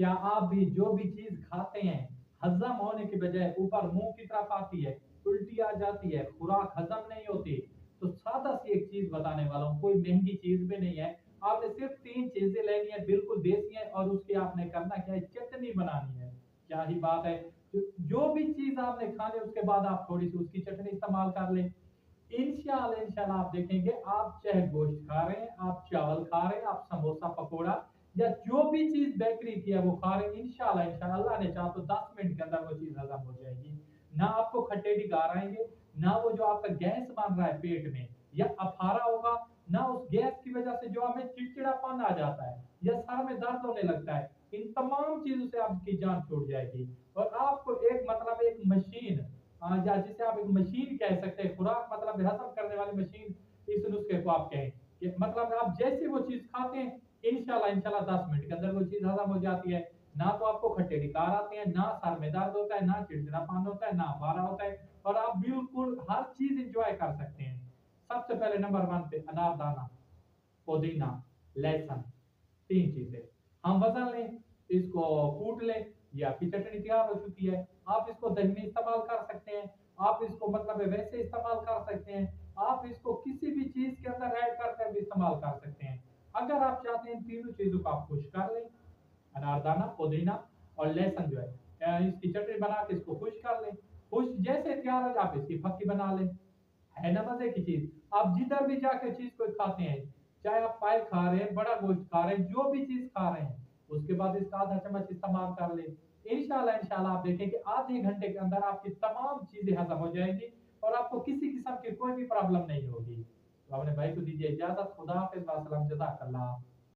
क्या आप भी जो भी चीज खाते हैं हजम होने के बजाय ऊपर मुंह की तरफ आती है, उल्टी आ जाती है, खुराक हजम नहीं होती? तो सादा सी एक चीज बताने वाला हूँ, कोई महंगी चीज भी नहीं है। आपने सिर्फ तीन चीजें लेनी है, बिल्कुल देसी है, और उसकी आपने करना क्या है, चटनी बनानी है। क्या ही बात है। जो भी चीज आपने खाने उसके बाद आप थोड़ी सी उसकी चटनी इस्तेमाल कर लें। इंशाल्लाह इंशाल्लाह आप देखेंगे, आप चाहे गोश्त खा रहे हैं, आप चावल खा रहे हैं, आप समोसा पकोड़ा या जो भी चीज बेकरी की है वो खा रहे हैं, इंशाल्लाह इंशाल्लाह अल्लाह ने चाहा तो 10 मिनट के अंदर वो चीज हजम हो जाएगी। ना आपको खट्टे ढिकार आएंगे, ना वो जो आपका गैस बन रहा है पेट में या अफारा होगा, ना उस गैस की वजह से जो हमें चिड़चिड़ापन आ जाता है या सर में दर्द होने लगता है, इन तमाम चीजों से आपकी जान छूट जाएगी। और आपको एक मतलब एक मशीन, या जिसे आप एक मशीन कह सकते हैं, खुराक मतलब हजम करने वाली मशीन, इस नुस्खे को आप कहें कि मतलब आप जैसे वो चीज खाते हैं, इंशाल्लाह इंशाल्लाह 10 मिनट के अंदर वो चीज हजम हो जाती है। ना तो आपको खट्टे ढिकार आते हैं, ना सर में दर्द होता है, ना चिड़चिड़ापन होता है, ना अफारा होता है, और आप बिल्कुल हर चीज इंजॉय कर सकते हैं। सबसे पहले नंबर 1 पे अनारदाना, पुदीना, लहसुन, तीन चीजें। हम वजन लें, इसको कूट लें, ये आपकी चटनी तैयार हो चुकी है। आप इसको दही में इस्तेमाल कर सकते हैं, आप इसको मतलब वैसे इस्तेमाल कर सकते हैं, आप इसको किसी भी चीज के अंदर ऐड करके भी इस्तेमाल कर सकते हैं। अगर आप चाहते हैं इन तीनों चीजों को आप खुश कर लें, अनारदाना, पुदीना और लहसुन जो है, इसकी चटनी बना के इसको खुश कर लें। खुश जैसे तैयार हो जाए आप इसकी फक्की बना लें। है ना मजे की चीज। आप जिधर भी जाकर चीज को खाते हैं, चाहे आप पाए खा रहे हैं, बड़ा गोश्त खा रहे हैं, जो भी चीज खा रहे हैं, उसके बाद इसका आधा चम्मच इस्तेमाल कर ले। इंशाल्लाह इंशाल्लाह आप देखें कि आधे घंटे के अंदर आपकी तमाम चीजें हजम हो जाएंगी और आपको किसी किस्म की कोई भी प्रॉब्लम नहीं होगी। तो अपने भाई को दीजिए इजाजत। खुदा हाफिज, वासलम, जज़ाकल्लाह।